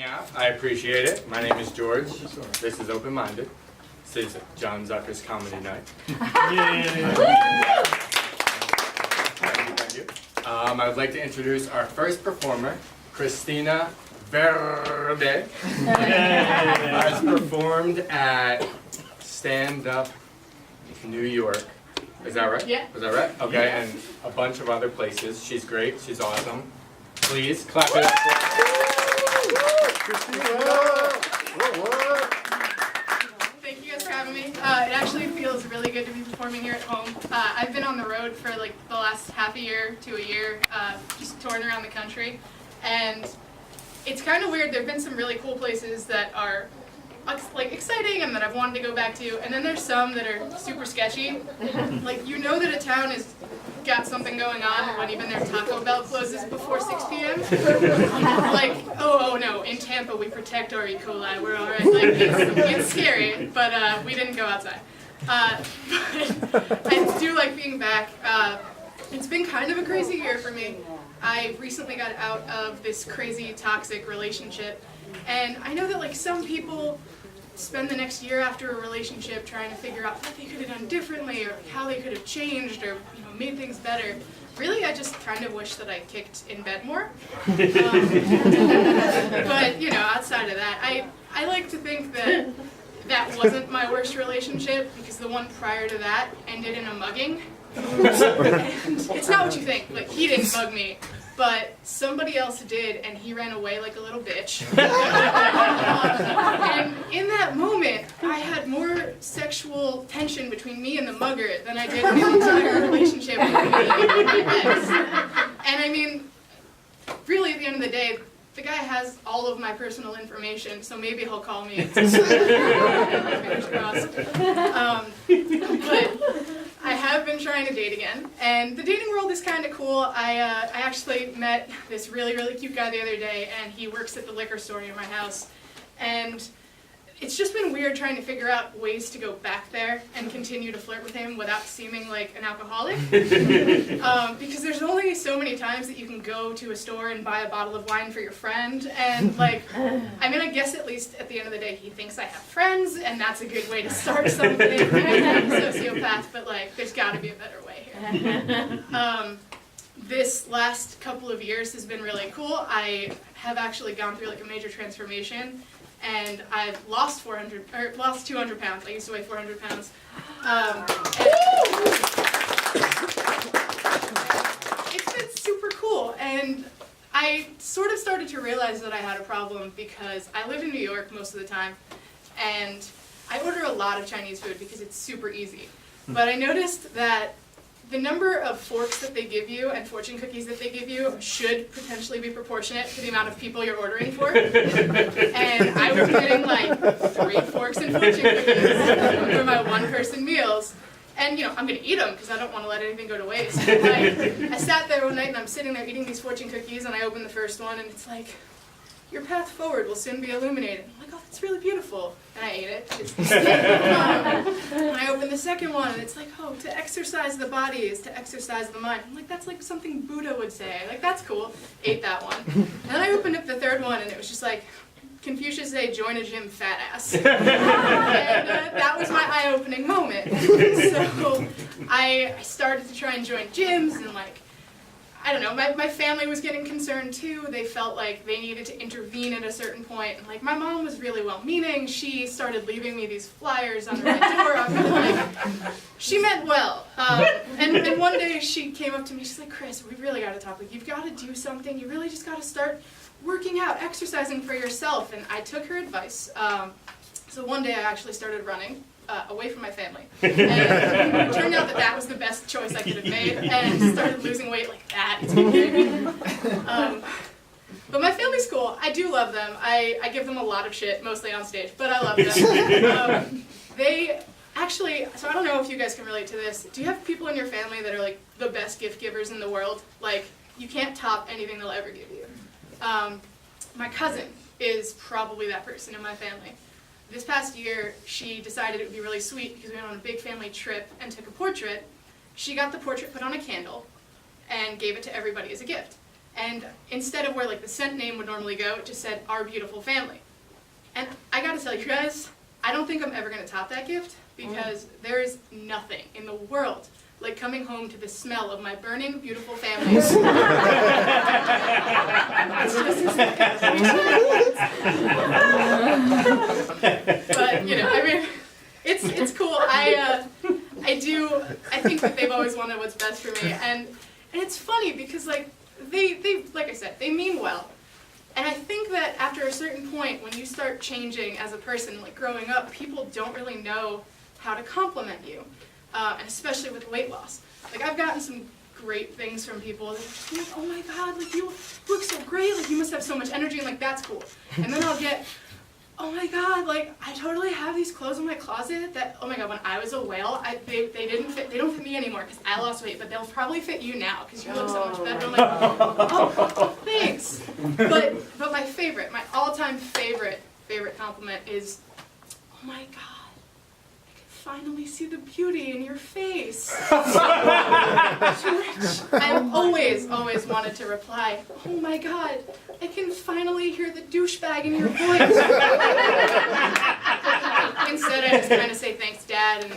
out. I appreciate it. My name is George. This is Open Minded. This is John Zucker's Comedy Night. Thank you. I would like to introduce our first performer, Christina Verde. Has performed at Stand Up New York. Is that right? Yeah. Is that right? Okay, and a bunch of other places. She's great. She's awesome. Please clap it up for Thank you guys for having me. It actually feels really good to be performing here at home. I've been on the road for like the last half a year to a year, just touring around the country, and it's kind of weird. There have been some really cool places that are like exciting and that I've wanted to go back to, and then there's some that are super sketchy. Like, you know that a town has got something going on when even their Taco Bell closes before 6 p.m. Like, oh no, in Tampa we protect our E. coli, we're all right. Like, it's scary, but we didn't go outside. But I do like being back. It's been kind of a crazy year for me. I recently got out of this crazy toxic relationship, and I know that like some people spend the next year after a relationship trying to figure out what they could have done differently or how they could have changed or made things better. Really, I just kind of wish that I kicked in bed more. But outside of that, I like to think that that wasn't my worst relationship, because the one prior to that ended in a mugging. And it's not what you think. Like, he didn't mug me, but somebody else did, and he ran away like a little bitch. And in that moment, I had more sexual tension between me and the mugger than I did in the entire relationship with me and my ex. And I mean, really, at the end of the day, the guy has all of my personal information, so maybe he'll call me. Fingers crossed. But I have been trying to date again, and the dating world is kind of cool. I actually met this really, really cute guy the other day, and he works at the liquor store near my house. And it's just been weird trying to figure out ways to go back there and continue to flirt with him without seeming like an alcoholic. Because there's only so many times that you can go to a store and buy a bottle of wine for your friend, and like, I mean, I guess at least at the end of the day he thinks I have friends, and that's a good way to start something. I'm a sociopath, but like, there's got to be a better way here. This last couple of years has been really cool. I have actually gone through like a major transformation, and I've lost 200 pounds. I used to weigh 400 pounds. It's been super cool, and I sort of started to realize that I had a problem because I live in New York most of the time, and I order a lot of Chinese food because it's super easy. But I noticed that the number of forks that they give you and fortune cookies that they give you should potentially be proportionate to the amount of people you're ordering for. And I was getting like 3 forks and fortune cookies for my one-person meals. And I'm going to eat them because I don't want to let anything go to waste. But, like, I sat there one night and I'm sitting there eating these fortune cookies, and I opened the first one and it's like, your path forward will soon be illuminated. I'm like, oh, that's really beautiful. And I ate it. And I opened the second one, and it's like, oh, to exercise the body is to exercise the mind. I'm like, that's like something Buddha would say. Like, that's cool. Ate that one. And then I opened up the third one, and it was just like, Confucius say, join a gym, fat ass. And that was my eye-opening moment. So I started to try and join gyms, and like, I don't know, my family was getting concerned too. They felt like they needed to intervene at a certain point. And like, my mom was really well-meaning. She started leaving me these flyers under my door. I was like, she meant well. And one day she came up to me, she's like, Chris, we really got to talk. Like, you've got to do something. You really just got to start working out, exercising for yourself. And I took her advice. So one day I actually started running. Away from my family. And it turned out that that was the best choice I could have made, and started losing weight like that. It's been great. But my family's cool. I do love them. I give them a lot of shit, mostly on stage, but I love them. They actually, so I don't know if you guys can relate to this. Do you have people in your family that are like the best gift givers in the world? Like, you can't top anything they'll ever give you. My cousin is probably that person in my family. This past year, she decided it would be really sweet because we went on a big family trip and took a portrait. She got the portrait put on a candle and gave it to everybody as a gift. And instead of where like the scent name would normally go, it just said Our Beautiful Family. And I gotta tell you guys, I don't think I'm ever gonna top that gift, because there is nothing in the world like coming home to the smell of my burning, beautiful family. It's just but you know, I mean, it's cool. I think that they've always wanted what's best for me, and it's funny because like they like I said, they mean well. And I think that after a certain point, when you start changing as a person, like growing up, people don't really know how to compliment you, and especially with weight loss. Like I've gotten some great things from people. They're just like, oh my God, like you look so great, like you must have so much energy, and like that's cool. And then I'll get, oh my God, like I totally have these clothes in my closet that, oh my God, when I was a whale, they don't fit me anymore because I lost weight, but they'll probably fit you now because you look so much better. I'm like, oh, thanks. But my all-time favorite compliment is, oh my God, finally see the beauty in your face. I've always wanted to reply, oh my God, I can finally hear the douchebag in your voice. Instead, I just kind of say, thanks, Dad. And